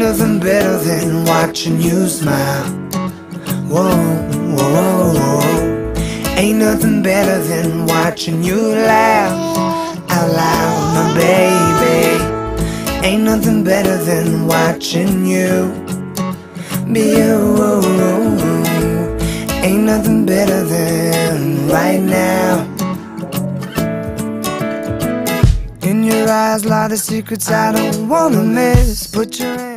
nothing better than watching you smile. Whoa, whoa, whoa. Ain't nothing better than watching you laugh out loud, my baby. Ain't nothing better than watching you be you. Ain't nothing better than right now. In your eyes lie the secrets I don't wanna miss. Put your hand